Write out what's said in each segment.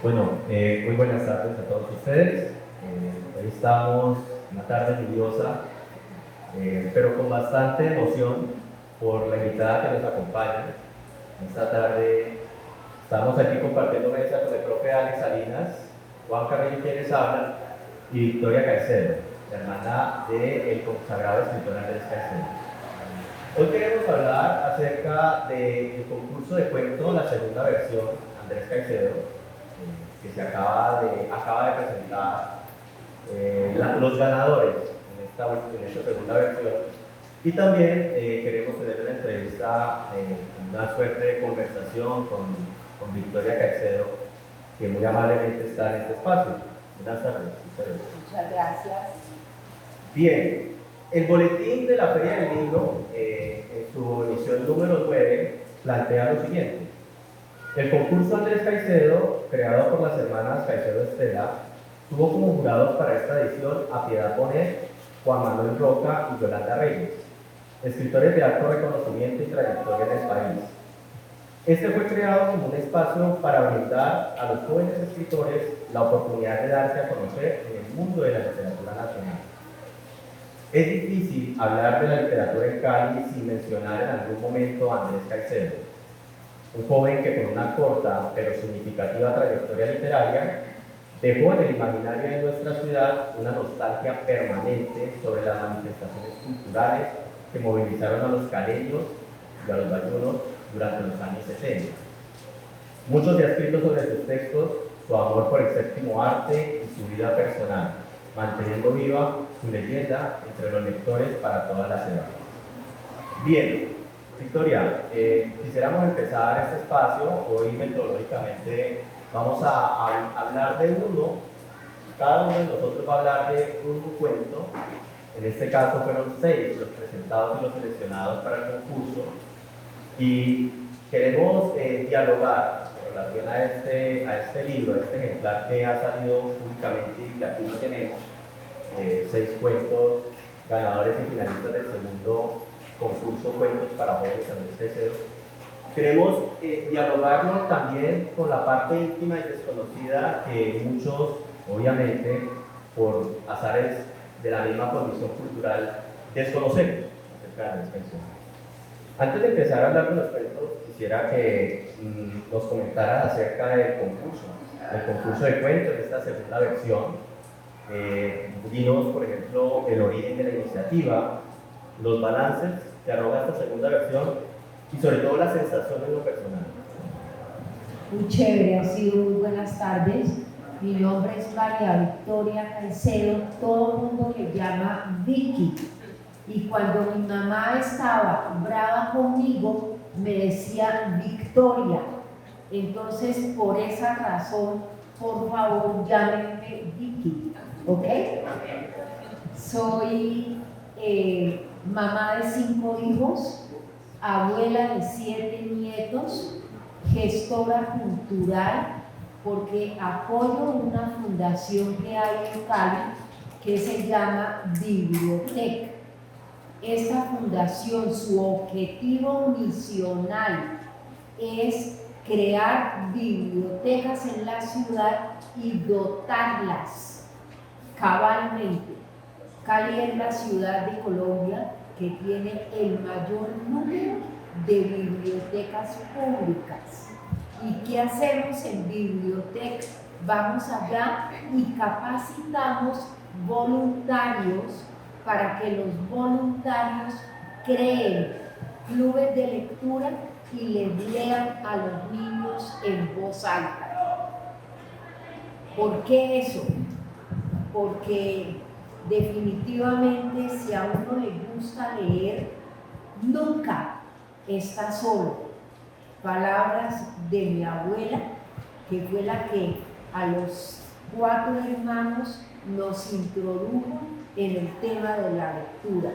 Muy buenas tardes a todos ustedes. Hoy estamos en una tarde lluviosa, pero con bastante emoción por la invitada que nos acompaña. Esta tarde estamos aquí compartiendo mesa con el profe Alex Salinas, Juan Carrillo quienes hablan, y Victoria Caicedo, la hermana del consagrado escritor Andrés Caicedo. Hoy queremos hablar acerca del concurso de cuento, la segunda versión, Andrés Caicedo, que se acaba de presentar los ganadores en esta segunda versión. Y también queremos tener una entrevista, una suerte de conversación con Victoria Caicedo, que muy amablemente está en este espacio. Buenas tardes. Muchas gracias. Bien, el boletín de la Feria del Libro, en su edición número 9, plantea lo siguiente. El concurso Andrés Caicedo, creado por las hermanas Caicedo Estela, tuvo como jurados para esta edición a Piedad Bonet, Juan Manuel Roca y Yolanda Reyes, escritores de alto reconocimiento y trayectoria en el país. Este fue creado como un espacio para brindar a los jóvenes escritores la oportunidad de darse a conocer en el mundo de la literatura nacional. Es difícil hablar de la literatura en Cali sin mencionar en algún momento a Andrés Caicedo, un joven que con una corta pero significativa trayectoria literaria dejó en el imaginario de nuestra ciudad una nostalgia permanente sobre las manifestaciones culturales que movilizaron a los caleños y a los bayunos durante los años 70. Muchos se han escrito sobre sus textos, su amor por el séptimo arte y su vida personal, manteniendo viva su leyenda entre los lectores para todas las edades. Bien, Victoria, quisiéramos empezar este espacio. Hoy metodológicamente vamos a hablar de uno, cada uno de nosotros va a hablar de un cuento. En este caso fueron 6 los presentados y los seleccionados para el concurso, y queremos dialogar en relación a este libro, a este ejemplar que ha salido públicamente y que aquí lo tenemos, 6 cuentos ganadores y finalistas del segundo concurso Cuentos para Jóvenes Andrés Caicedo. Queremos dialogarlo también con la parte íntima y desconocida que muchos, obviamente, por azares de la misma condición cultural, desconocemos acerca de Andrés Caicedo. Antes de empezar a hablar de los cuentos, quisiera que nos comentaran acerca del concurso de cuentos, de esta segunda versión. Dinos, por ejemplo, el origen de la iniciativa, los balances que arroja esta segunda versión y sobre todo la sensación en lo personal. Muy chévere, ha sido muy buenas tardes. Mi nombre es María Victoria Caicedo, todo el mundo me llama Vicky. Y cuando mi mamá estaba brava conmigo, me decía Victoria. Entonces, por esa razón, por favor, llámenme Vicky, ¿ok? Soy mamá de 5 hijos, abuela de 7 nietos, gestora cultural, porque apoyo una fundación que hay en Cali que se llama Biblioteca. Esta fundación, su objetivo misional es crear bibliotecas en la ciudad y dotarlas cabalmente. Cali es la ciudad de Colombia que tiene el mayor número de bibliotecas públicas. ¿Y qué hacemos en biblioteca? Vamos allá y capacitamos voluntarios para que los voluntarios creen clubes de lectura y les lean a los niños en voz alta. ¿Por qué eso? Porque definitivamente si a uno le gusta leer, nunca está solo. Palabras de mi abuela, que fue la que a los 4 hermanos nos introdujo en el tema de la lectura.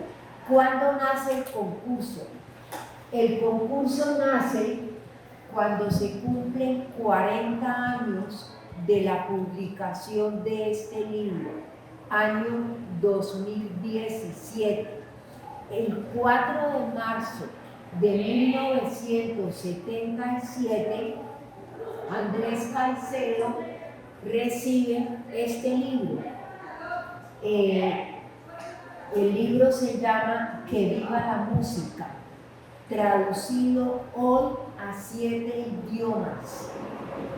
¿Cuándo nace el concurso? El concurso nace cuando se cumplen 40 años de la publicación de este libro, año 2017. El 4 de marzo de 1977, Andrés Caicedo recibe este libro. El libro se llama Que viva la música, traducido hoy a 7 idiomas.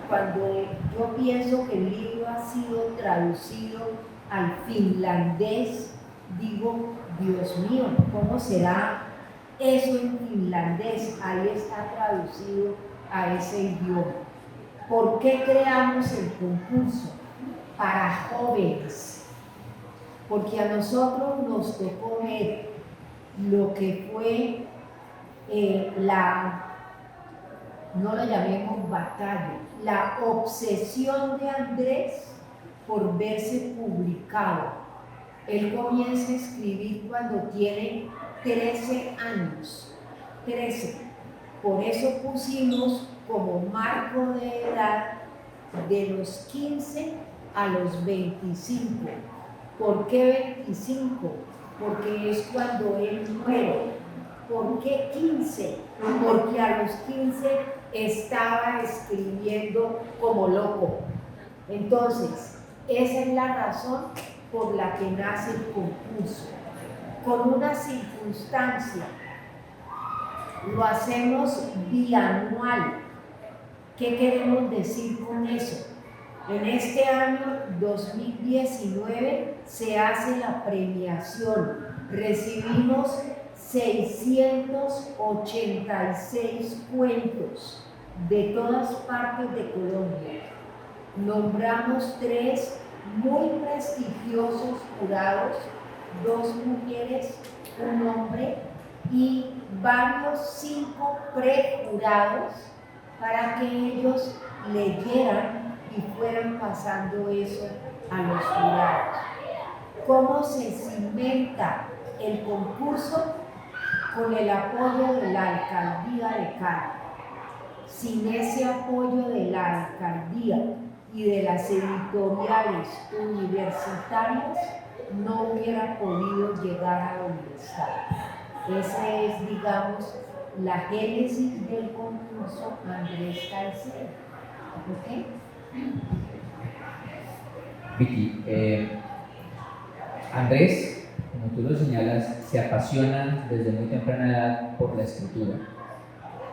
Cuando yo pienso que el libro ha sido traducido al finlandés, digo, Dios mío, ¿cómo será eso en finlandés? Ahí está traducido a ese idioma. ¿Por qué creamos el concurso? Para jóvenes. Porque a nosotros nos tocó ver lo que fue no la llamemos batalla, la obsesión de Andrés por verse publicado. Él comienza a escribir cuando tiene 13 años, 13. Por eso pusimos como marco de edad de los 15 a los 25. ¿Por qué 25? Porque es cuando él muere. ¿Por qué 15? Porque a los 15 estaba escribiendo como loco. Entonces, esa es la razón por la que nace el concurso. Con una circunstancia, lo hacemos bianual. ¿Qué queremos decir con eso? En este año 2019 se hace la premiación. Recibimos 686 cuentos de todas partes de Colombia. Nombramos 3 muy prestigiosos jurados, 2 mujeres, un hombre y varios 5 prejurados para que ellos leyeran y fueran pasando eso a los jurados. ¿Cómo se cimenta el concurso? Con el apoyo de la alcaldía de Cali. Sin ese apoyo de la alcaldía y de las editoriales universitarias, no hubiera podido llegar a donde está. Esa es, digamos, la génesis del concurso Andrés Caicedo. ¿Ok? Vicky, Andrés, como tú lo señalas, se apasiona desde muy temprana edad por la escritura.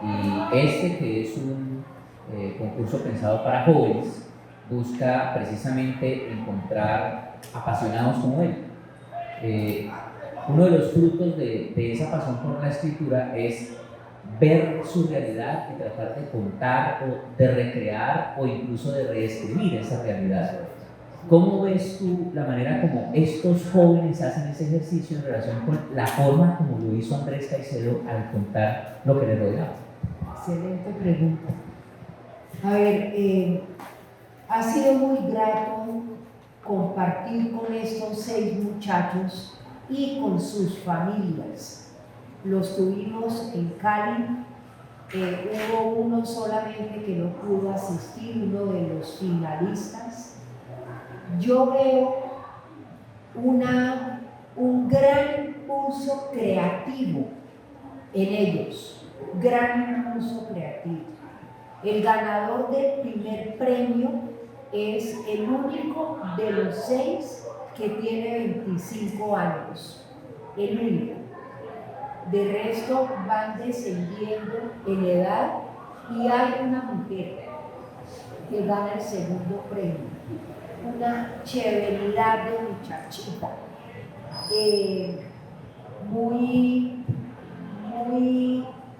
Y este, que es un concurso pensado para jóvenes, busca precisamente encontrar apasionados como él. Uno de los frutos de esa pasión por la escritura es ver su realidad y tratar de contar o de recrear o incluso de reescribir esa realidad. ¿Cómo ves tú la manera como estos jóvenes hacen ese ejercicio en relación con la forma como lo hizo Andrés Caicedo al contar lo que le rodeaba? Excelente pregunta. A ver, ha sido muy grato compartir con estos 6 muchachos y con sus familias. Los tuvimos en Cali. Hubo uno solamente que no pudo asistir, uno de los finalistas. Yo veo un gran impulso creativo en ellos, gran impulso creativo. El ganador del primer premio es el único de los 6 que tiene 25 años, el único. De resto van descendiendo en edad y hay una mujer que gana el segundo premio, una chéveridad de muchachita, muy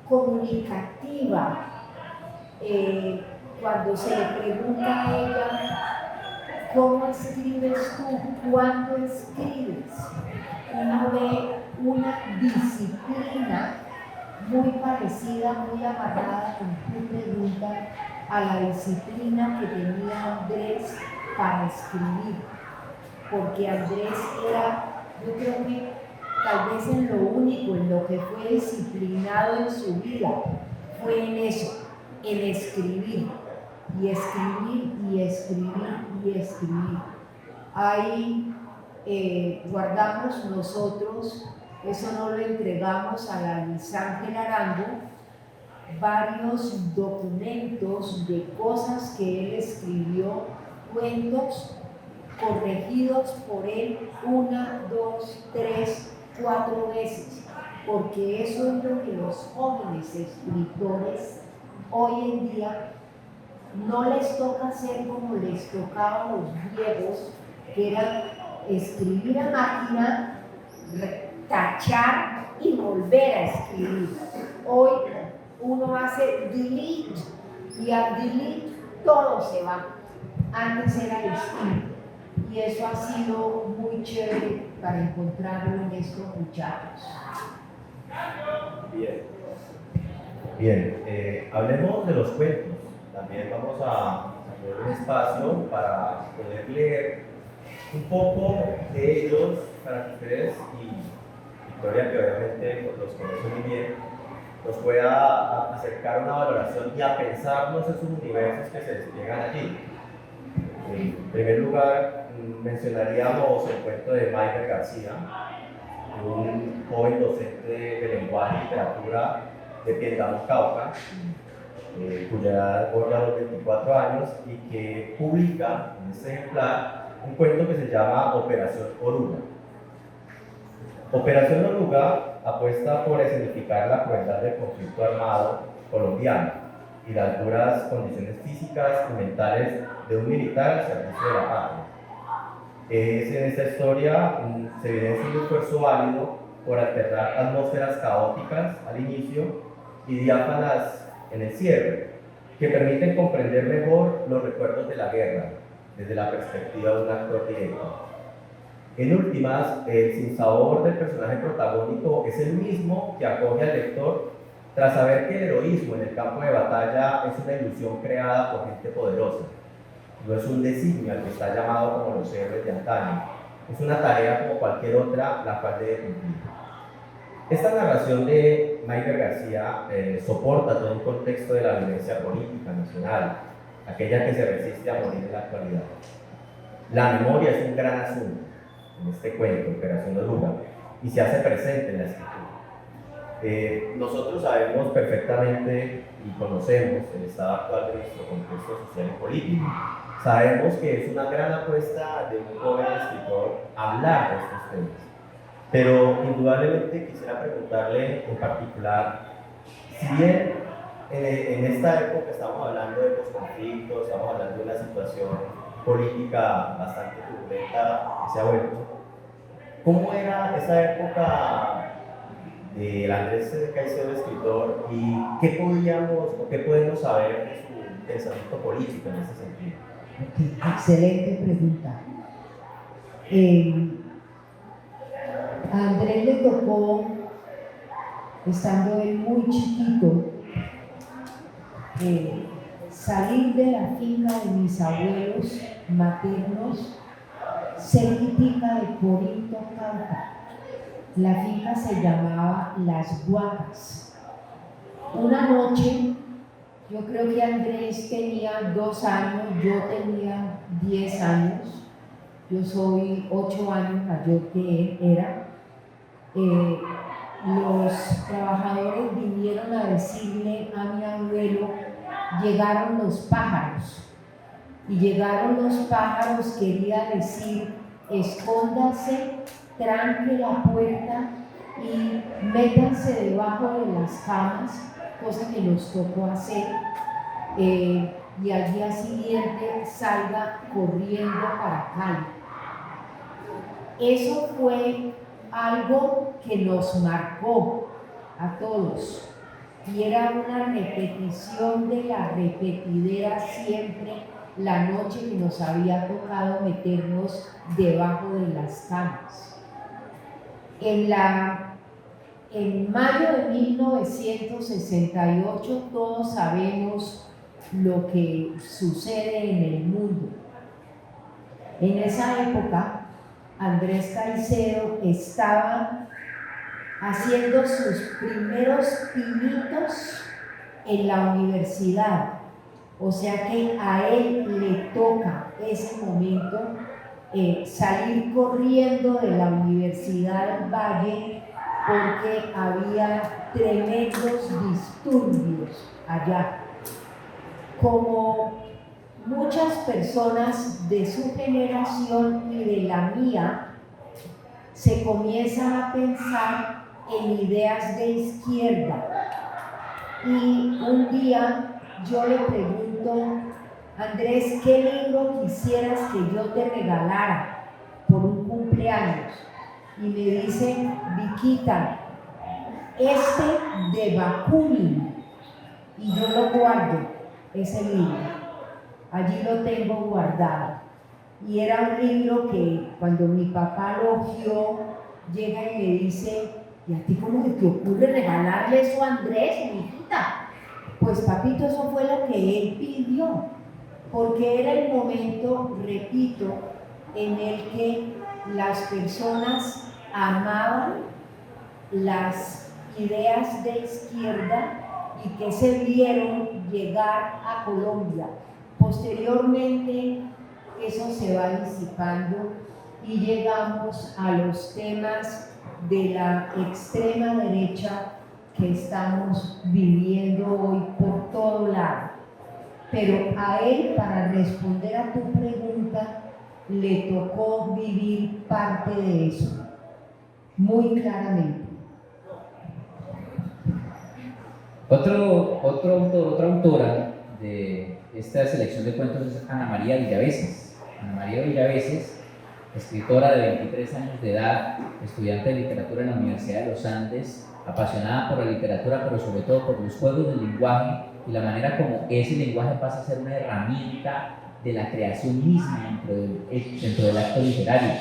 comunicativa. Cuando se le pregunta a ella, ¿cómo escribes tú? ¿Cuándo escribes? Uno ve una disciplina muy parecida, muy amarrada con tu pregunta a la disciplina que tenía Andrés para escribir, porque Andrés era, yo creo que tal vez en lo único, en lo que fue disciplinado en su vida, fue en eso, en escribir, y escribir, y escribir, y escribir. Ahí guardamos nosotros, eso no lo entregamos a la Luis Ángel Arango, varios documentos de cosas que él escribió cuentos corregidos por él 1, 2, 3, 4 veces, porque eso es lo que los jóvenes escritores hoy en día no les toca hacer como les tocaba a los viejos, que era escribir a máquina, tachar y volver a escribir. Hoy uno hace delete y al delete todo se va. Antes era distinto y eso ha sido muy chévere para encontrarlo en estos muchachos. Bien, hablemos de los cuentos. También vamos a tener un espacio para poder leer un poco de ellos para que ustedes y Victoria, que obviamente los conoce muy bien, nos pueda acercar una valoración y a pensarnos en sus universos que se despliegan allí. En primer lugar, mencionaríamos el cuento de Maider García, un joven docente de lenguaje y literatura de Piendamó, Cauca, cuya edad borda los 24 años y que publica en este ejemplar un cuento que se llama Operación Oruga. Operación Oruga apuesta por escenificar la crueldad del conflicto armado colombiano y las duras condiciones físicas y mentales de un militar al servicio de la patria. En esta historia se evidencia un esfuerzo válido por alternar atmósferas caóticas al inicio y diáfanas en el cierre, que permiten comprender mejor los recuerdos de la guerra desde la perspectiva de un actor directo. En últimas, el sinsabor del personaje protagónico es el mismo que acoge al lector tras saber que el heroísmo en el campo de batalla es una ilusión creada por gente poderosa. No es un designio al que está llamado como los héroes de antaño. Es una tarea como cualquier otra la cual debe cumplir. Esta narración de Maider García soporta todo un contexto de la violencia política nacional, aquella que se resiste a morir en la actualidad. La memoria es un gran asunto en este cuento, Operación Oruga, y se hace presente en la escritura. Nosotros sabemos perfectamente y conocemos el estado actual de nuestro contexto social y político. Sabemos que es una gran apuesta de un joven escritor hablar de estos temas. Pero indudablemente quisiera preguntarle en particular, si bien en esta época estamos hablando de los conflictos, estamos hablando de una situación política bastante turbulenta que se ha vuelto, ¿cómo era esa época del Andrés Caicedo escritor y qué podíamos o qué podemos saber de su pensamiento político en ese sentido? Okay, excelente pregunta. A Andrés le tocó, estando él muy chiquito, salir de la finca de mis abuelos maternos, cerquita de Corinto, Cauca. La finca se llamaba Las Guacas. Una noche, yo creo que Andrés tenía 2 años, yo tenía 10 años, yo soy 8 años mayor que él era. Los trabajadores vinieron a decirle a mi abuelo, llegaron los pájaros. Y llegaron los pájaros quería decir, escóndase, tranque la puerta y métanse debajo de las camas, cosa que nos tocó hacer, y al día siguiente salga corriendo para Cali. Eso fue algo que nos marcó a todos y era una repetición de la repetidera siempre la noche que nos había tocado meternos debajo de las camas. En mayo de 1968 todos sabemos lo que sucede en el mundo. En esa época Andrés Caicedo estaba haciendo sus primeros pinitos en la universidad, o sea que a él le toca ese momento salir corriendo de la Universidad del Valle porque había tremendos disturbios allá. Como muchas personas de su generación y de la mía se comienzan a pensar en ideas de izquierda. Y un día yo le pregunto: Andrés, ¿qué libro quisieras que yo te regalara por un cumpleaños? Y me dice: Viquita, de Bakunin. Y yo lo guardo, ese libro. Allí lo tengo guardado. Y era un libro que cuando mi papá lo vio, llega y me dice: ¿y a ti cómo se te ocurre regalarle eso a Andrés, mijita? Pues papito, eso fue lo que él pidió, porque era el momento, repito, en el que las personas amaban las ideas de izquierda y que se vieron llegar a Colombia. Posteriormente, eso se va disipando y llegamos a los temas de la extrema derecha que estamos viviendo hoy por todo lado. Pero a él, para responder a tu pregunta, le tocó vivir parte de eso, muy claramente. Otra autora de esta selección de cuentos es Ana María Villaveses. Ana María Villaveses, escritora de 23 años de edad, estudiante de literatura en la Universidad de los Andes, apasionada por la literatura, pero sobre todo por los juegos del lenguaje y la manera como ese lenguaje pasa a ser una herramienta de la creación misma dentro del acto literario.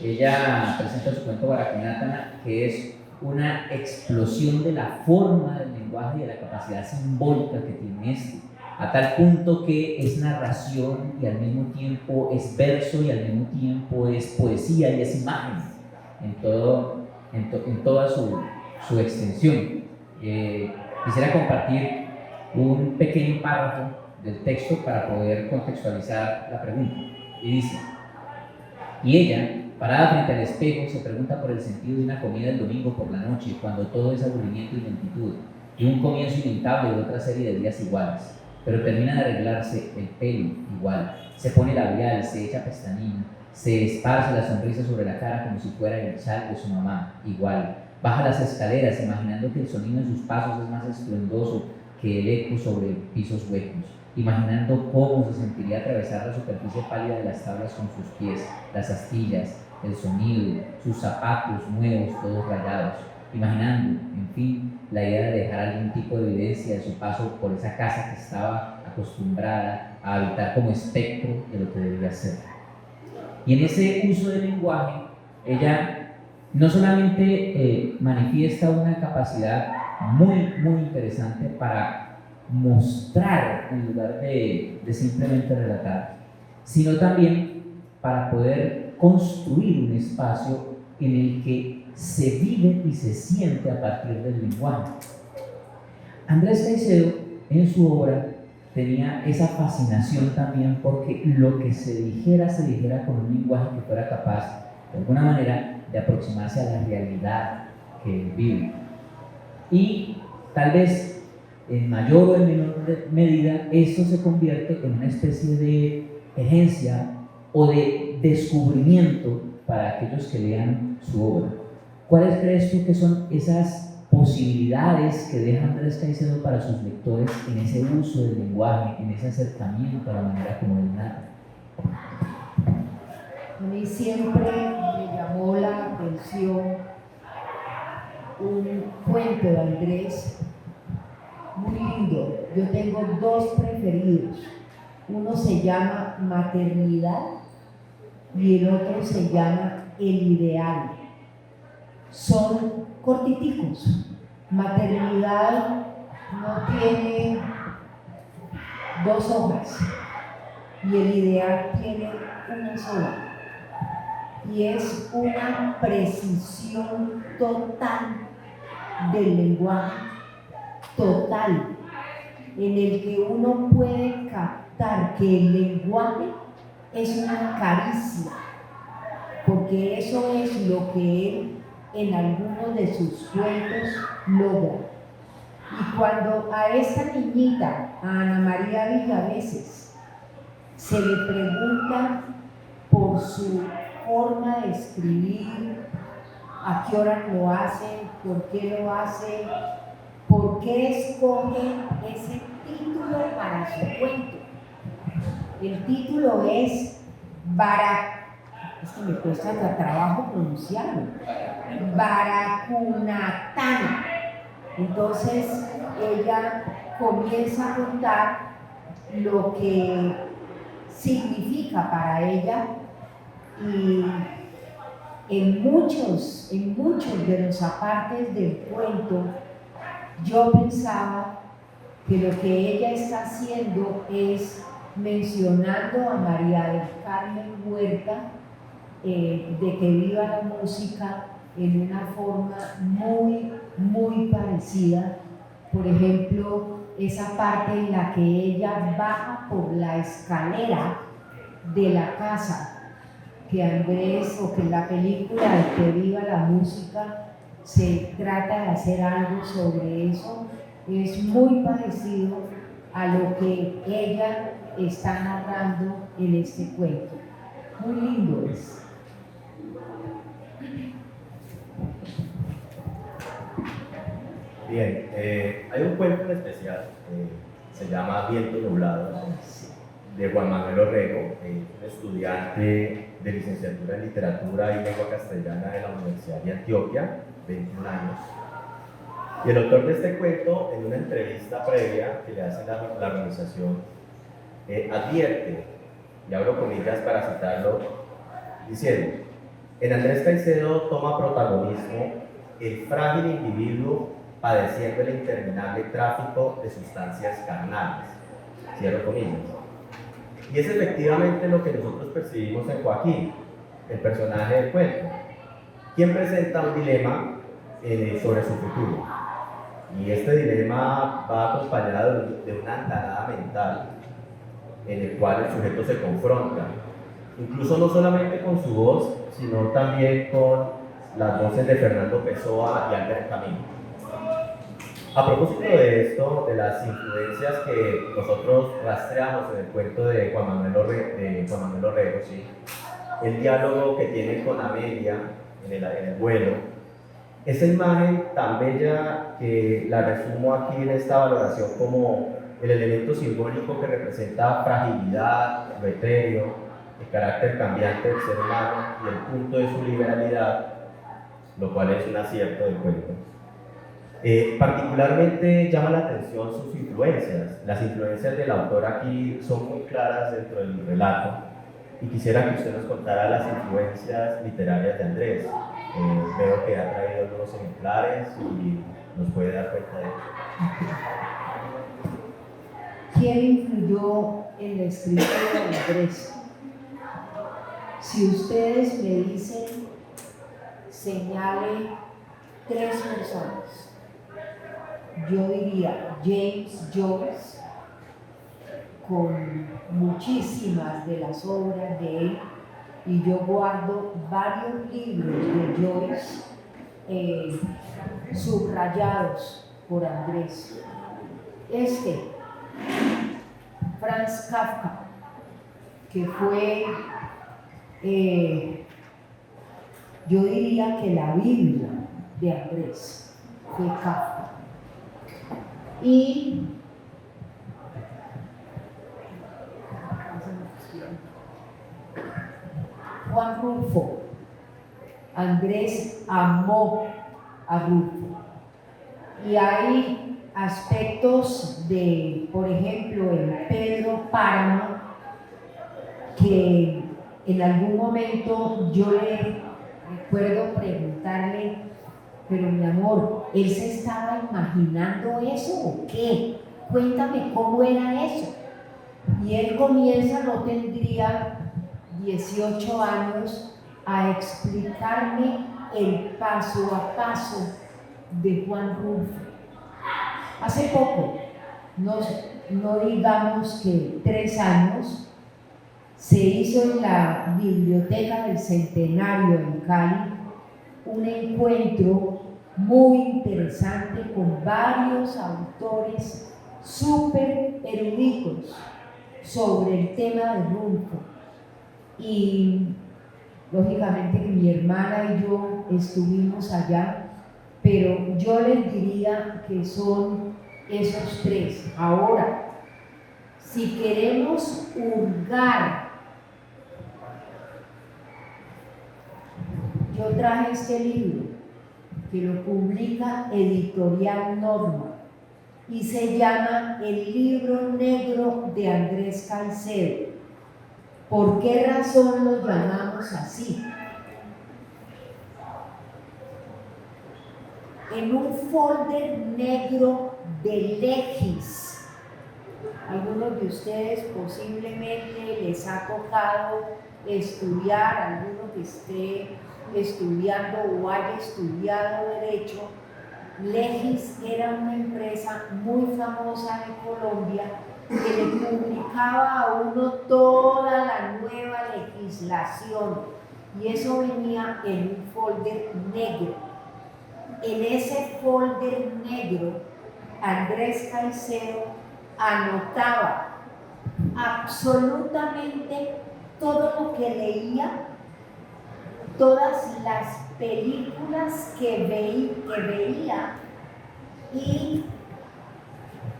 Ella presenta su cuento Barakunatana, que es una explosión de la forma del lenguaje y de la capacidad simbólica que tiene a tal punto que es narración y al mismo tiempo es verso y al mismo tiempo es poesía y es imagen en toda su extensión. Quisiera compartir un pequeño párrafo del texto para poder contextualizar la pregunta. Y dice: y ella, parada frente al espejo, se pregunta por el sentido de una comida el domingo por la noche, cuando todo es aburrimiento y lentitud, y un comienzo inevitable de otra serie de días iguales. Pero termina de arreglarse el pelo igual, se pone labial, se echa pestañina, se esparce la sonrisa sobre la cara como si fuera el sal de su mamá igual. Baja las escaleras imaginando que el sonido de sus pasos es más estruendoso que el eco sobre pisos huecos, imaginando cómo se sentiría atravesar la superficie pálida de las tablas con sus pies, las astillas, el sonido, sus zapatos nuevos todos rayados, imaginando, en fin, la idea de dejar algún tipo de evidencia de su paso por esa casa que estaba acostumbrada a habitar como espectro de lo que debía ser. Y en ese uso del lenguaje, ella no solamente manifiesta una capacidad muy, muy interesante para mostrar en lugar de simplemente relatar, sino también para poder construir un espacio en el que se vive y se siente a partir del lenguaje. Andrés Caicedo, en su obra, tenía esa fascinación también porque lo que se dijera con un lenguaje que fuera capaz, de alguna manera, de aproximarse a la realidad que él vive. Y tal vez, en mayor o en menor medida, esto se convierte en una especie de agencia o de descubrimiento para aquellos que lean su obra. ¿Cuáles crees tú que son esas posibilidades que deja Andrés Caicedo para sus lectores en ese uso del lenguaje, en ese acercamiento a la manera como él narra? A mí siempre me llamó la atención un cuento de Andrés muy lindo. Yo tengo dos preferidos. Uno se llama Maternidad y el otro se llama El Ideal. Son cortiticos. Maternidad no tiene 2 hojas y El Ideal tiene una sola. Y es una precisión total del lenguaje, total, en el que uno puede captar que el lenguaje es una caricia, porque eso es lo que él en algunos de sus cuentos logra. Y cuando a esta niñita, a Ana María Villaveses, se le pregunta por su forma de escribir, a qué hora lo hace, por qué lo hace, por qué escoge ese título para su cuento. El título es es que me cuesta hasta trabajo pronunciarlo, Baracunatana. Entonces ella comienza a contar lo que significa para ella, y en muchos de los apartes del cuento yo pensaba que lo que ella está haciendo es mencionando a María del Carmen Huerta, de que viva la música en una forma muy parecida. Por ejemplo, esa parte en la que ella baja por la escalera de la casa, que Andrés, o que en la película de Que viva la música se trata de hacer algo sobre eso, es muy parecido a lo que ella está narrando en este cuento. Muy lindo es. Bien, hay un cuento en especial, se llama Viento Nublado, de Juan Manuel Orrego, un estudiante de licenciatura en literatura y lengua castellana de la Universidad de Antioquia, 21 años. Y el autor de este cuento, en una entrevista previa que le hace la organización, advierte, y abro comillas para citarlo, diciendo: en Andrés Caicedo toma protagonismo el frágil individuo padeciendo el interminable tráfico de sustancias carnales. Cierro comillas. Y es efectivamente lo que nosotros percibimos en Joaquín, el personaje del cuento, quien presenta un dilema sobre su futuro. Y este dilema va acompañado de una andanada mental en el cual el sujeto se confronta, incluso no solamente con su voz, sino también con las voces de Fernando Pessoa y Albert Camus. A propósito de esto, de las influencias que nosotros rastreamos en el cuento de Juan Manuel Orrego, ¿sí? El diálogo que tiene con Amelia en el vuelo, esa imagen tan bella que la resumo aquí en esta valoración como el elemento simbólico que representa fragilidad, lo etéreo, el carácter cambiante del ser humano y el punto de su liberalidad, lo cual es un acierto del cuento. Particularmente llama la atención sus influencias. Las influencias del autor aquí son muy claras dentro del relato, y quisiera que usted nos contara las influencias literarias de Andrés. Veo que ha traído algunos ejemplares y nos puede dar cuenta de ello. ¿Quién influyó en la escritura de Andrés? Si ustedes me dicen, señale 3 personas. Yo diría James Joyce, con muchísimas de las obras de él, y yo guardo varios libros de Joyce subrayados por Andrés. Franz Kafka, que fue, yo diría que la Biblia de Andrés fue Kafka. Y Juan Rulfo. Andrés amó a Rulfo. Y hay aspectos de, por ejemplo, en Pedro Páramo, que en algún momento yo le recuerdo preguntarle: pero mi amor, ¿él se estaba imaginando eso o qué? Cuéntame cómo era eso. Y él comienza, no tendría 18 años, a explicarme el paso a paso de Juan Rulfo. Hace poco, no digamos que 3 años, se hizo en la Biblioteca del Centenario en Cali un encuentro muy interesante con varios autores súper eruditos, sobre el tema de Rulfo. Y lógicamente que mi hermana y yo estuvimos allá, pero yo les diría que son esos tres. Ahora, si queremos hurgar, yo traje este libro que lo publica Editorial Norma y se llama El Libro Negro de Andrés Caicedo. ¿Por qué razón lo llamamos así? En un folder negro de Legis, algunos de ustedes posiblemente les ha tocado estudiar, alguno que esté estudiando o haya estudiado Derecho. Legis era una empresa muy famosa en Colombia que le publicaba a uno toda la nueva legislación y eso venía en un folder negro. En ese folder negro, Andrés Caicedo anotaba absolutamente todo lo que leía, todas las películas que veía, y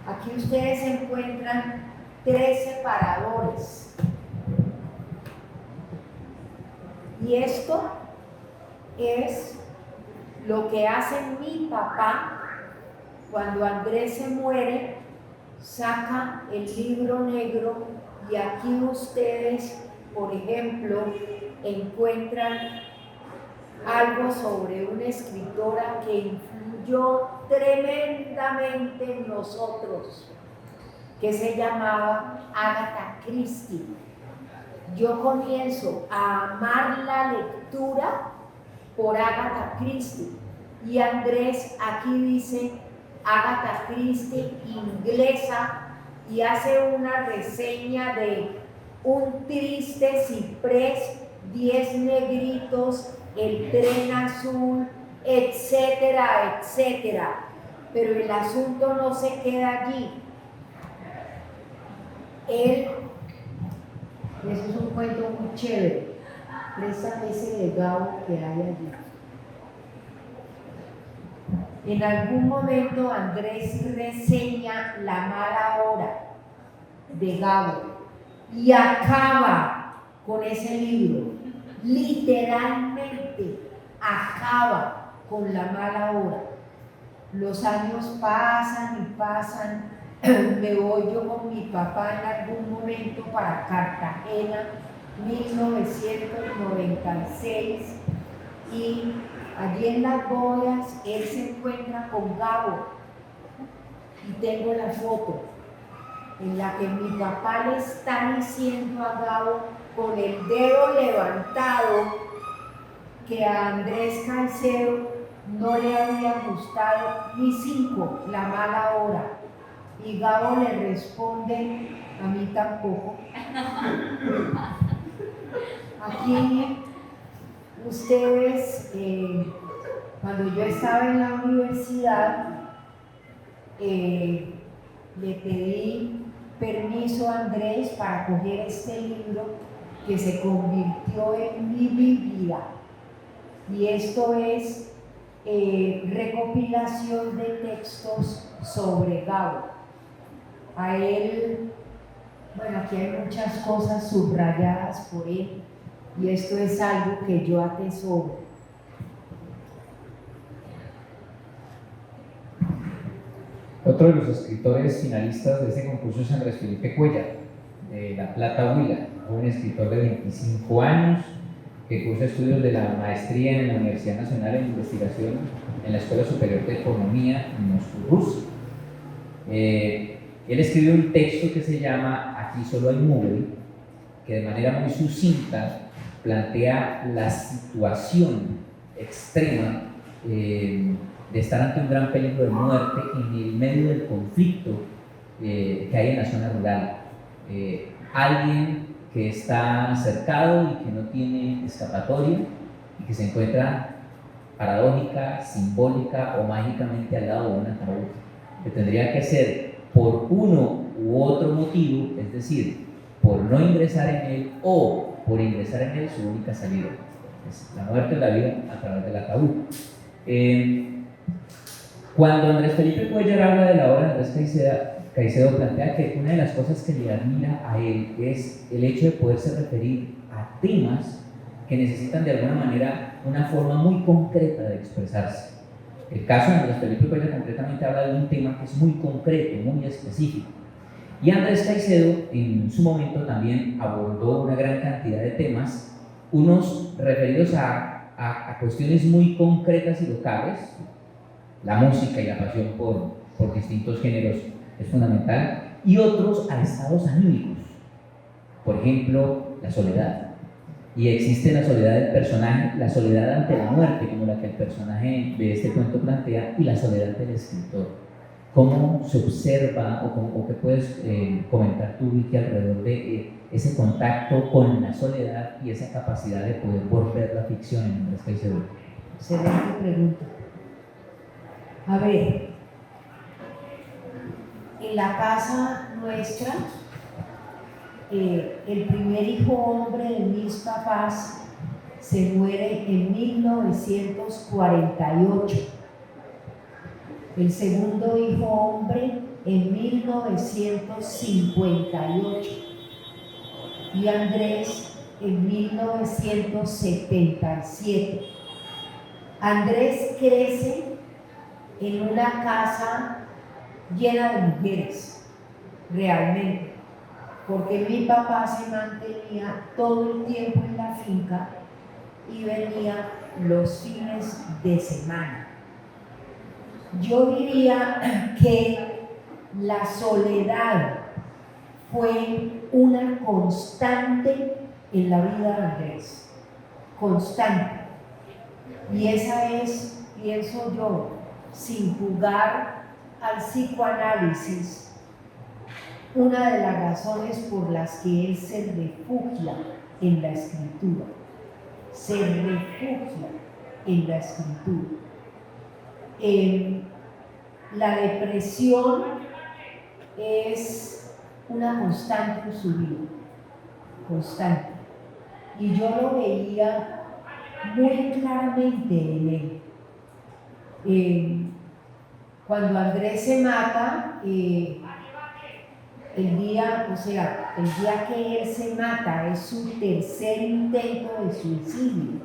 aquí ustedes encuentran 3 separadores. Y esto es lo que hace mi papá cuando Andrés se muere, saca el libro negro y aquí ustedes, por ejemplo, encuentran algo sobre una escritora que influyó tremendamente en nosotros, que se llamaba Agatha Christie. Yo comienzo a amar la lectura por Agatha Christie y Andrés aquí dice Agatha Christie inglesa y hace una reseña de Un triste ciprés, 10 negritos, El tren azul, etcétera, etcétera. Pero el asunto no se queda allí. Eso es un cuento muy chévere. Préstame ese legado que hay allí. En algún momento Andrés reseña La mala hora de Gabo y acaba con ese libro. Literalmente acaba con La mala hora. Los años pasan y pasan. Me voy yo con mi papá en algún momento para Cartagena, 1996, y allí en las bodas él se encuentra con Gabo y tengo la foto en la que mi papá le está diciendo a Gabo con el dedo levantado que a Andrés Caicedo no le había gustado ni 5 La mala hora. Y Gabo le responde, a mí tampoco. Aquí ustedes, cuando yo estaba en la universidad, le pedí permiso a Andrés para coger este libro que se convirtió en mi Biblia. Y esto es recopilación de textos sobre Gabo. A él, bueno, aquí hay muchas cosas subrayadas por él y esto es algo que yo atesoro. Otro de los escritores finalistas de este concurso es Andrés Felipe Cuellar, de La Plata, Huila, un escritor de 25 años que cursa estudios de la maestría en la Universidad Nacional en Investigación en la Escuela Superior de Economía en Moscú, Rusia. Él escribió un texto que se llama Aquí solo hay mugre, que de manera muy sucinta plantea la situación extrema de estar ante un gran peligro de muerte en el medio del conflicto que hay en la zona rural. Alguien que está cercado y que no tiene escapatoria y que se encuentra paradójica, simbólica o mágicamente al lado de un ataúd, que tendría que ser por uno u otro motivo, es decir, por no ingresar en él o por ingresar en él su única salida. Es la muerte o la vida a través del ataúd. Cuando Andrés Felipe Cuellar habla de la obra de Andrés Caicedo plantea que una de las cosas que le admira a él es el hecho de poderse referir a temas que necesitan de alguna manera una forma muy concreta de expresarse. El caso de Andrés Felipe Cuellar concretamente habla de un tema que es muy concreto, muy específico. Y Andrés Caicedo en su momento también abordó una gran cantidad de temas, unos referidos a cuestiones muy concretas y locales. La música y la pasión por distintos géneros es fundamental, y otros a estados anímicos, por ejemplo, la soledad. Y existe la soledad del personaje, la soledad ante la muerte, como la que el personaje de este cuento plantea, y la soledad del escritor. ¿Cómo se observa o qué puedes comentar tú, Vicky, alrededor de ese contacto con la soledad y esa capacidad de poder volver la ficción en Andrés Caicedo? Excelente pregunta. A ver, en la casa nuestra, el primer hijo hombre de mis papás se muere en 1948. El segundo hijo hombre en 1958 y Andrés en 1977. Andrés crece en una casa llena de mujeres, realmente, porque mi papá se mantenía todo el tiempo en la finca y venía los fines de semana. Yo diría que la soledad fue una constante en la vida de Andrés, constante. Y esa es, pienso yo, sin jugar al psicoanálisis, una de las razones por las que él se refugia en la escritura. Se refugia en la escritura. La depresión es una constante en su vida, constante. Y yo lo veía muy claramente en él. Cuando Andrés se mata, el día que él se mata es su tercer intento de suicidio.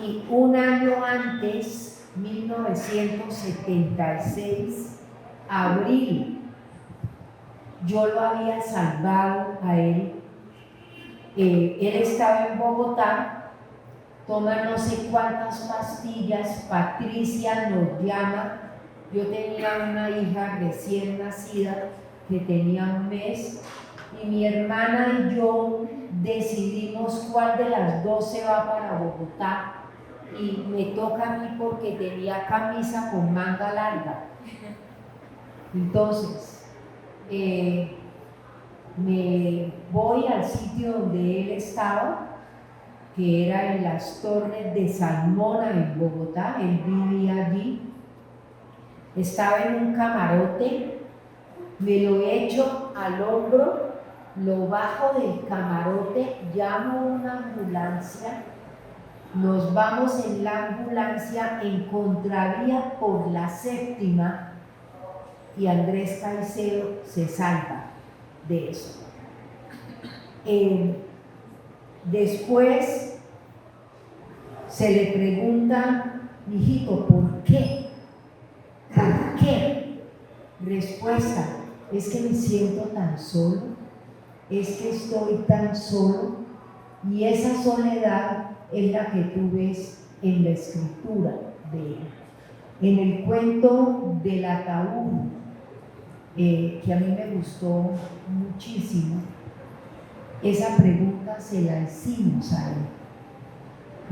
Y un año antes, 1976, abril, yo lo había salvado a él. Él estaba en Bogotá, toma no sé cuántas pastillas, Patricia nos llama. Yo tenía una hija recién nacida que tenía un mes y mi hermana y yo decidimos cuál de las dos se va para Bogotá, y me toca a mí porque tenía camisa con manga larga. Entonces me voy al sitio donde él estaba, que era en las Torres de Salmona en Bogotá. Él vivía allí, estaba en un camarote, me lo echo al hombro, lo bajo del camarote, llamo a una ambulancia, nos vamos en la ambulancia en contravía por la séptima y Andrés Caicedo se salva de eso. Después se le pregunta, hijito, ¿por qué? ¿Por qué? Respuesta, es que me siento tan solo, es que estoy tan solo, y esa soledad es la que tú ves en la escritura de él. En el cuento del ataúd, que a mí me gustó muchísimo, esa pregunta se la hicimos a él.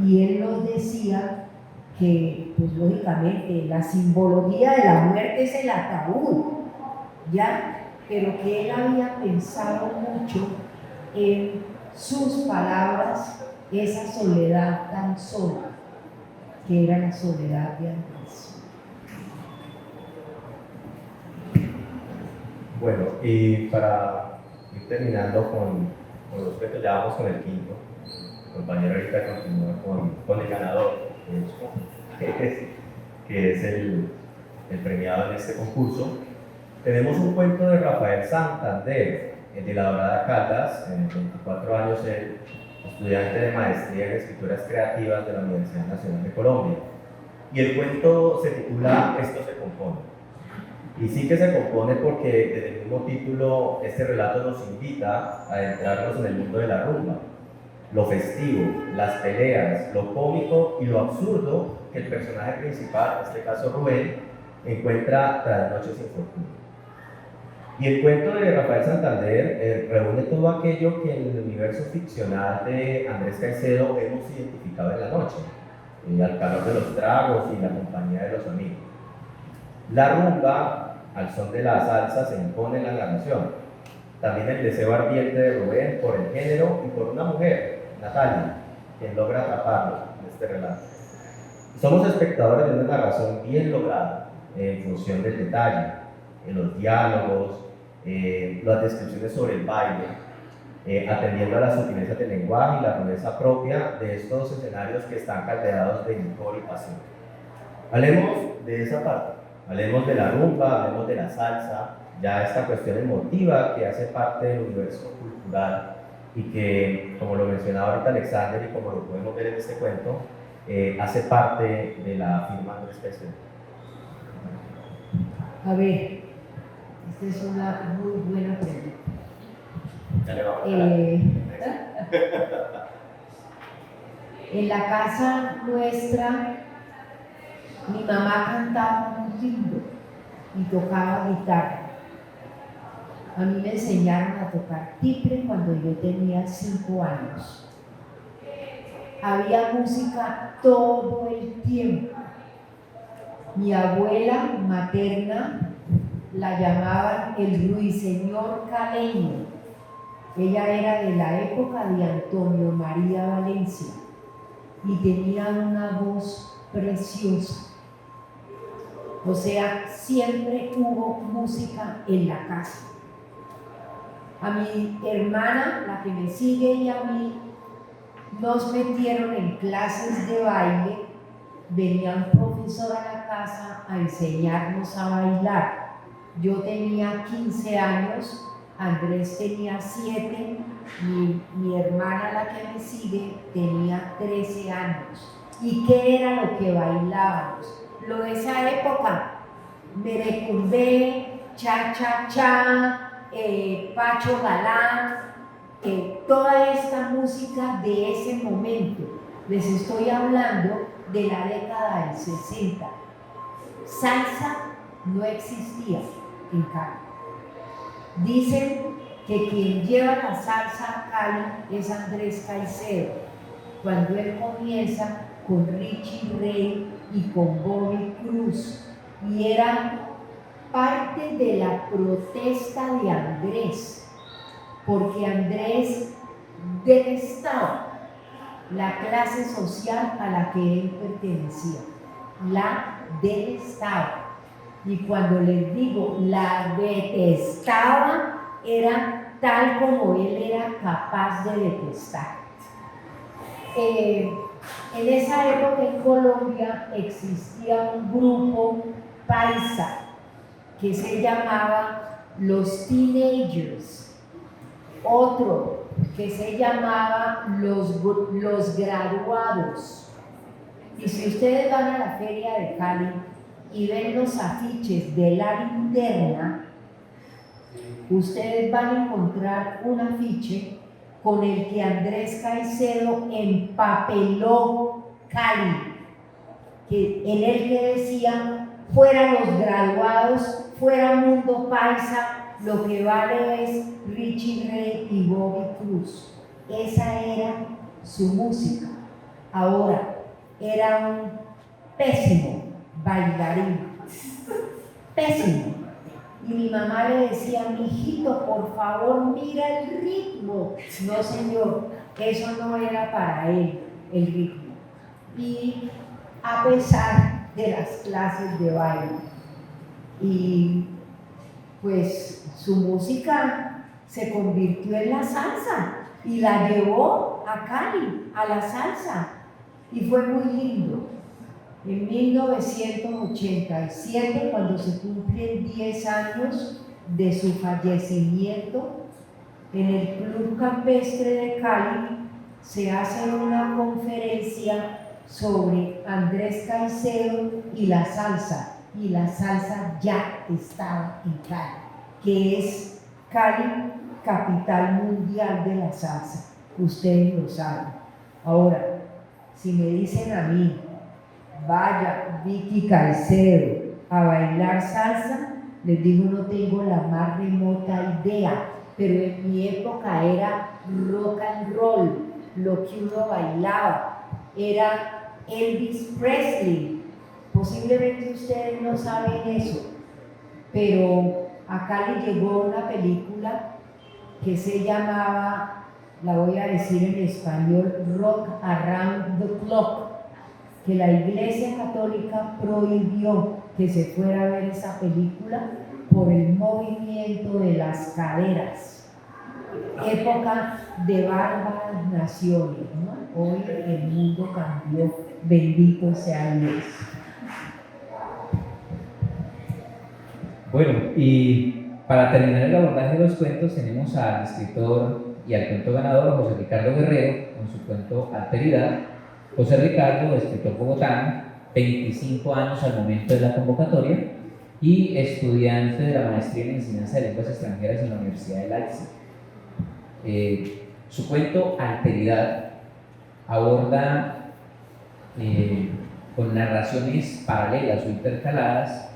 Y él nos decía que, pues lógicamente, la simbología de la muerte es el ataúd, ¿ya? Pero que él había pensado mucho en sus palabras, esa soledad tan sola, que era la soledad de Andrés. Bueno, y para ir terminando con los cuentos, ya vamos con el quinto. El compañero ahorita continúa con el ganador, de hecho, que es el premiado en este concurso. Tenemos un cuento de Rafael Santander, de la Dorada Caldas, 24 años, estudiante de maestría en escrituras creativas de la Universidad Nacional de Colombia. Y el cuento se titula Esto se compone. Y sí que se compone porque desde el mismo título este relato nos invita a adentrarnos en el mundo de la rumba, lo festivo, las peleas, lo cómico y lo absurdo que el personaje principal, en este caso Rubén, encuentra tras noches sin fortuna. Y el cuento de Rafael Santander reúne todo aquello que en el universo ficcional de Andrés Caicedo hemos identificado en la noche, al calor de los tragos y la compañía de los amigos. La rumba, al son de la salsa, se impone en la narración. También el deseo ardiente de Rubén por el género y por una mujer, Natalia, quien logra atraparlo en este relato. Somos espectadores de una narración bien lograda, en función del detalle, en los diálogos, las descripciones sobre el baile, atendiendo a las sutilezas del lenguaje y la rudeza propia de estos escenarios que están caldeados de licor y pasión. Hablemos de esa parte, hablemos de la rumba, hablemos de la salsa, ya esta cuestión emotiva que hace parte del universo cultural y que, como lo mencionaba ahorita Alexander y como lo podemos ver en este cuento, hace parte de la firma Andrés Caicedo. A ver, esta es una muy buena pregunta. Ya le vamos a En la casa nuestra, mi mamá cantaba muy lindo y tocaba guitarra. A mí me enseñaron a tocar tiple cuando yo tenía 5 años. Había música todo el tiempo. Mi abuela materna la llamaban el ruiseñor caleño. Ella era de la época de Antonio María Valencia y tenía una voz preciosa. O sea, siempre hubo música en la casa. A mi hermana, la que me sigue, y a mí nos metieron en clases de baile. Venía un profesor a la casa a enseñarnos a bailar. Yo tenía 15 años, Andrés tenía 7, mi hermana, la que me sigue, tenía 13 años. ¿Y qué era lo que bailábamos? Lo de esa época, merecumbe, cha-cha-cha, Pacho Galán, toda esta música de ese momento. Les estoy hablando de la década del 60. Salsa no existía en Cali. Dicen que quien lleva la salsa a Cali es Andrés Caicedo, cuando él comienza con Richie Ray y con Bobby Cruz, y era parte de la protesta de Andrés, porque Andrés detestaba la clase social a la que él pertenecía, la detestaba. Y cuando les digo la detestaba, era tal como él era capaz de detestar. En esa época en Colombia existía un grupo paisa que se llamaba Los Teenagers, otro que se llamaba Los Graduados. Y si ustedes van a la Feria de Cali y ven los afiches de la linterna, ustedes van a encontrar un afiche con el que Andrés Caicedo empapeló Cali, en el que decía: fuera los graduados, fuera Mundo Paisa, lo que vale es Richie Ray y Bobby Cruz. Esa era su música. Ahora, era un pésimo bailarín, pésimo. Y mi mamá le decía: mijito, por favor, mira el ritmo. No, señor, eso no era para él el ritmo. Y a pesar de las clases de baile, y pues su música se convirtió en la salsa y la llevó a Cali, a la salsa, y fue muy lindo. En 1987, cuando se cumplen 10 años de su fallecimiento, en el Club Campestre de Cali se hace una conferencia sobre Andrés Caicedo y la salsa ya estaba en Cali, que es Cali, capital mundial de la salsa. Ustedes lo saben. Ahora, si me dicen a mí, vaya Vicky Caicedo a bailar salsa, les digo, no tengo la más remota idea, pero en mi época era rock and roll, lo que uno bailaba, era Elvis Presley. Posiblemente ustedes no saben eso, pero acá le llegó una película que se llamaba, la voy a decir en español, Rock Around the Clock, que la Iglesia Católica prohibió que se fuera a ver esa película por el movimiento de las caderas. Época de bárbaras naciones, ¿no? Hoy el mundo cambió, bendito sea Dios. Bueno, y para terminar el abordaje de los cuentos tenemos al escritor y al cuento ganador José Ricardo Guerrero con su cuento Alteridad. José Ricardo, escritor bogotano, 25 años al momento de la convocatoria y estudiante de la maestría en enseñanza de lenguas extranjeras en la Universidad de Leipzig. Su cuento Alteridad aborda con narraciones paralelas o intercaladas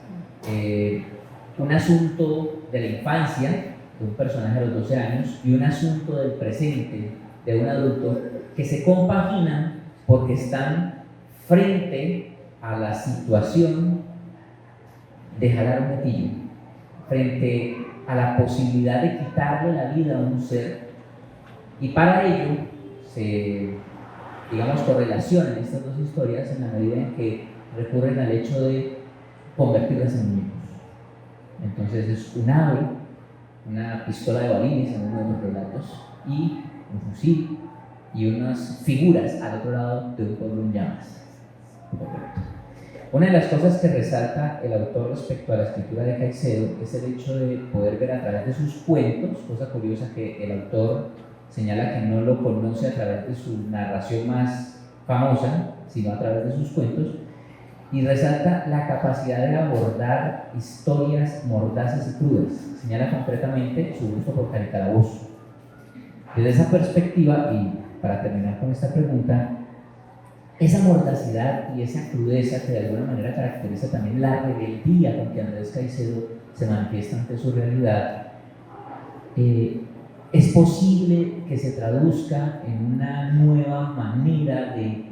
un asunto de la infancia de un personaje de los 12 años y un asunto del presente de un adulto que se compaginan porque están frente a la situación de jalar un gatillo, frente a la posibilidad de quitarle la vida a un ser, y para ello se, digamos, correlacionan estas dos historias en la medida en que recurren al hecho de convertirlas en muñecos. Entonces es un ave, una pistola de balines en uno de los relatos y un fusil y unas figuras al otro lado de un pueblo en llamas. Una de las cosas que resalta el autor respecto a la escritura de Caicedo es el hecho de poder ver a través de sus cuentos, cosa curiosa que el autor señala que no lo conoce a través de su narración más famosa, sino a través de sus cuentos, y resalta la capacidad de abordar historias mordazas y crudas. Señala concretamente su gusto por Caracabozo. Desde esa perspectiva, y para terminar con esta pregunta, esa mordacidad y esa crudeza que de alguna manera caracteriza también la rebeldía con que Andrés Caicedo se manifiesta ante su realidad, es posible que se traduzca en una nueva manera de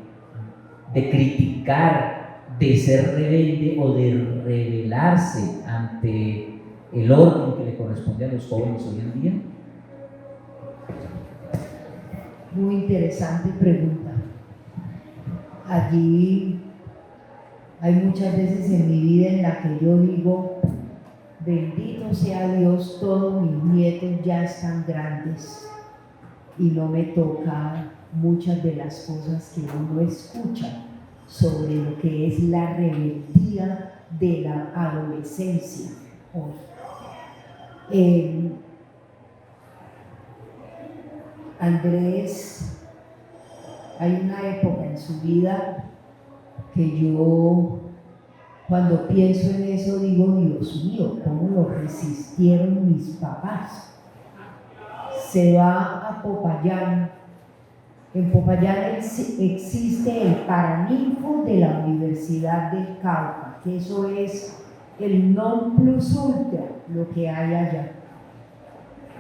criticar, de ser rebelde o de rebelarse ante el orden que le corresponde a los jóvenes hoy en día. Muy interesante pregunta. Allí hay muchas veces en mi vida en la que yo digo, bendito sea Dios, todos mis nietos ya están grandes y no me toca muchas de las cosas que uno escucha sobre lo que es la rebeldía de la adolescencia hoy. Andrés, hay una época en su vida que yo, cuando pienso en eso, digo, Dios mío, ¿cómo lo resistieron mis papás? Se va a Popayán. En Popayán existe el Paraninfo de la Universidad del Cauca, que eso es el non plus ultra, lo que hay allá.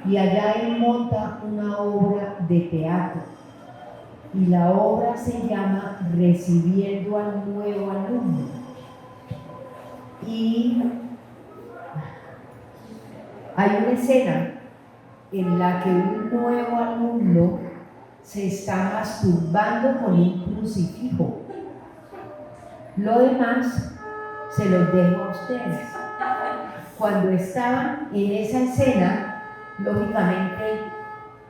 Y allá él monta una obra de teatro. Y la obra se llama Recibiendo al Nuevo Alumno. Y hay una escena en la que un nuevo alumno se está masturbando con un crucifijo. Lo demás se los dejo a ustedes. Cuando estaban en esa escena, Lógicamente,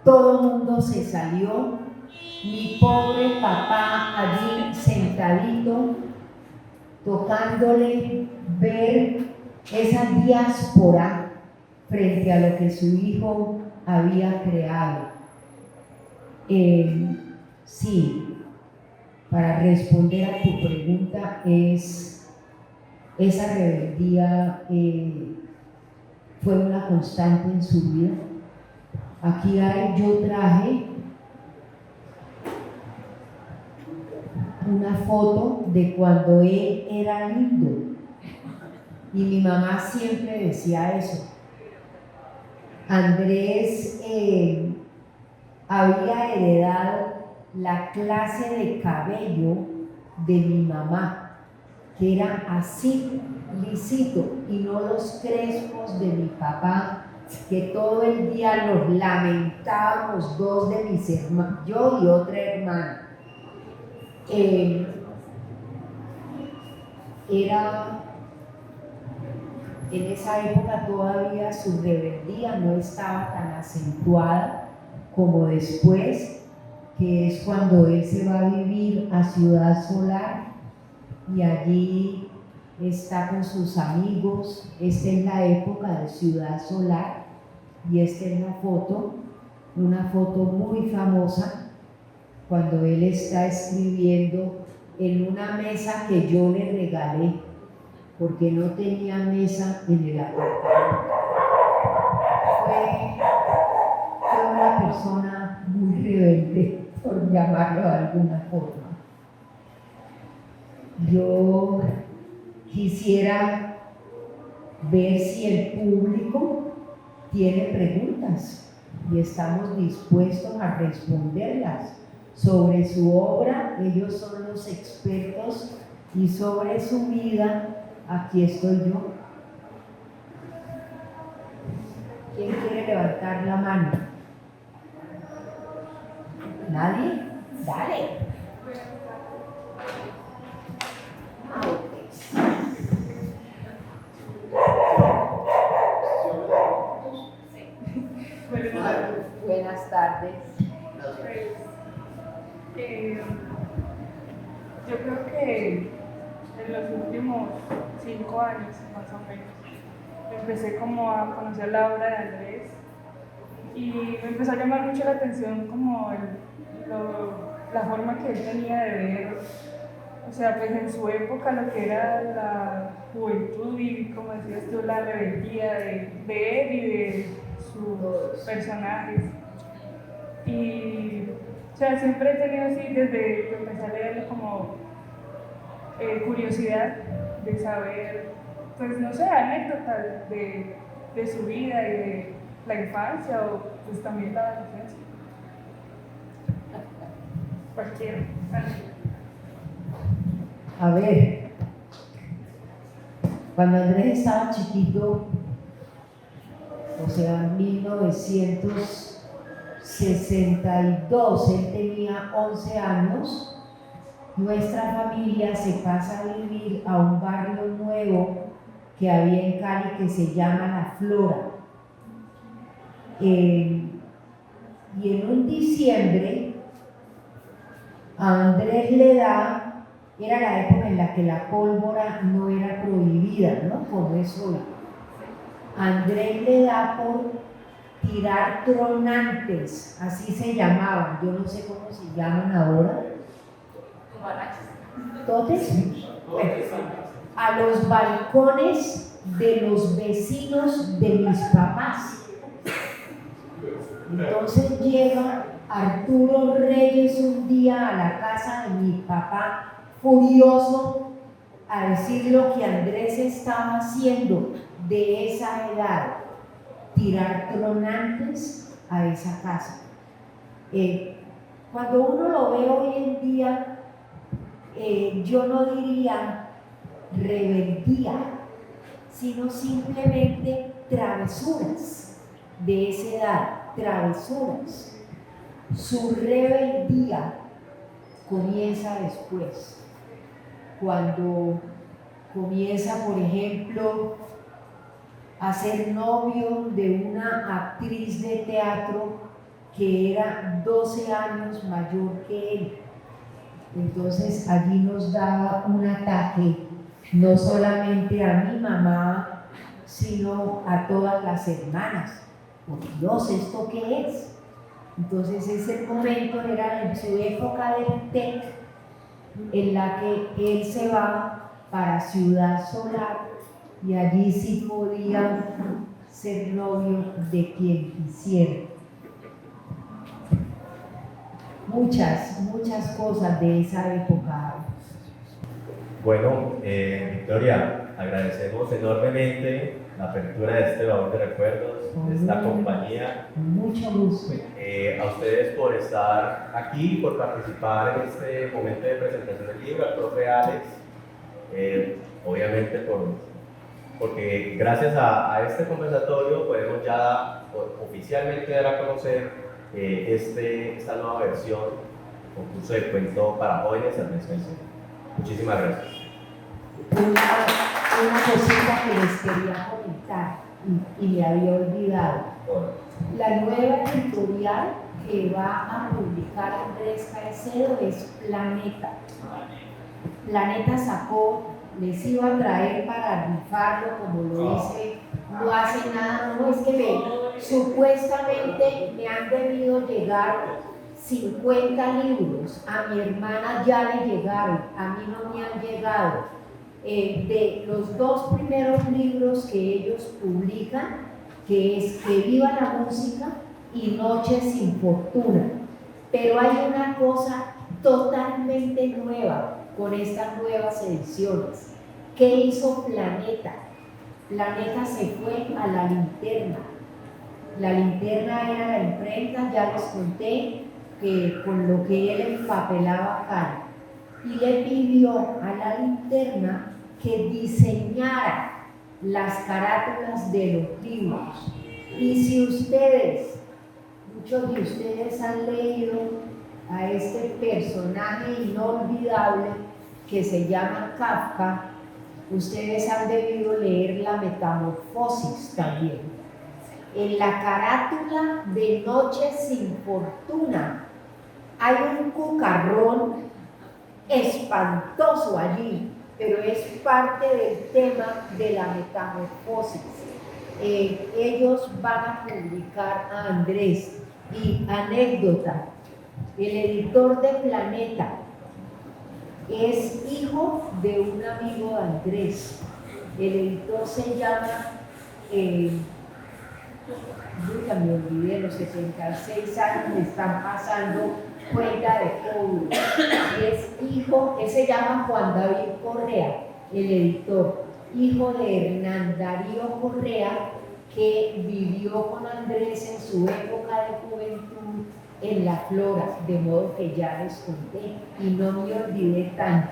todo el mundo se salió. Mi pobre papá allí sentadito, tocándole ver esa diáspora frente a lo que su hijo había creado. Sí, para responder a tu pregunta, esa rebeldía fue una constante en su vida. Aquí yo traje una foto de cuando él era lindo y mi mamá siempre decía eso. Andrés había heredado la clase de cabello de mi mamá, que era así, lisito, y no los crespos de mi papá, que todo el día los lamentábamos dos de mis hermanos, yo y otra hermana. En esa época todavía su rebeldía no estaba tan acentuada como después, que es cuando él se va a vivir a Ciudad Solar y allí está con sus amigos. Esta es la época de Ciudad Solar y esta es la foto, una foto muy famosa cuando él está escribiendo en una mesa que yo le regalé porque no tenía mesa en el apartamento. Fue una persona muy rebelde, por llamarlo de alguna forma. Yo quisiera ver si el público tiene preguntas y estamos dispuestos a responderlas sobre su obra. Ellos son los expertos y sobre su vida, aquí estoy yo. ¿Quién quiere levantar la mano? ¿Nadie? Dale. Buenas tardes. Yo creo que en los últimos 5 años, más o menos, empecé como a conocer la obra de Andrés y me empezó a llamar mucho la atención como la forma que él tenía de ver, o sea, pues en su época lo que era la juventud y, como decías tú, la rebeldía de él y de sus personajes. Y, o sea, siempre he tenido así, desde que empecé a leerlo, como curiosidad de saber, pues no sé, anécdotas de su vida y de la infancia o pues también la adolescencia. Cualquiera. A ver, cuando Andrés estaba chiquito, o sea, en 1962, él tenía 11 años, nuestra familia se pasa a vivir a un barrio nuevo que había en Cali que se llama La Flora. Y en un diciembre, a Andrés le da, era la época en la que la pólvora no era prohibida, ¿no? Como es hoy. Andrés le da por tirar tronantes, así se llamaban, yo no sé cómo se llaman ahora. Entonces, a los balcones de los vecinos de mis papás. Entonces llega Arturo Reyes un día a la casa de mi papá, furioso, a decir lo que Andrés estaba haciendo de esa edad, tirar tronantes a esa casa. Cuando uno lo ve hoy en día, yo no diría rebeldía, sino simplemente travesuras de esa edad, travesuras. Su rebeldía comienza después, cuando comienza, por ejemplo, a ser novio de una actriz de teatro que era 12 años mayor que él. Entonces allí nos daba un ataque, no solamente a mi mamá, sino a todas las hermanas. Por Dios, ¿esto qué es? Entonces ese momento era en su época del TEC, en la que él se va para Ciudad Solar y allí sí podía ser novio de quien quisiera. Muchas cosas de esa época. Bueno, Victoria, agradecemos enormemente la apertura de este baúl de recuerdos, de esta compañía. Con mucho gusto. A ustedes por estar aquí, por participar en este momento de presentación del libro, al profe Alex, obviamente porque gracias a este conversatorio podemos ya oficialmente dar a conocer esta nueva versión, concurso de cuento para jóvenes Andrés Caicedo. Muchísimas gracias. Una cosita que les quería comentar y le había olvidado. La nueva editorial que va a publicar Andrés Caicedo es Planeta. Planeta sacó, les iba a traer para rifarlo, como lo dice, no hace nada, no es que supuestamente me han debido llegar 50 libros, a mi hermana ya le llegaron, a mí no me han llegado. De los 2 primeros libros que ellos publican, que es Que viva la música y Noche sin fortuna. Pero hay una cosa totalmente nueva con estas nuevas ediciones. ¿Qué hizo Planeta? Planeta se fue a La Linterna. La Linterna era la imprenta, ya les conté, con lo que él empapelaba cara. Y le pidió a La Linterna que diseñara las carátulas de los libros. Y si muchos de ustedes han leído a este personaje inolvidable que se llama Kafka, ustedes han debido leer La Metamorfosis también. En la carátula de Noche sin fortuna hay un cucarrón espantoso allí, pero es parte del tema de la metamorfosis. Ellos van a publicar a Andrés. Y anécdota, el editor de Planeta es hijo de un amigo de Andrés. El editor se llama, nunca me olvidé, los 76 años me están pasando cuenta de cobro. Es hijo, él se llama Juan David Correa, el editor, hijo de Hernán Darío Correa, que vivió con Andrés en su época de juventud en La Flora, de modo que ya les conté y no me olvidé tanto.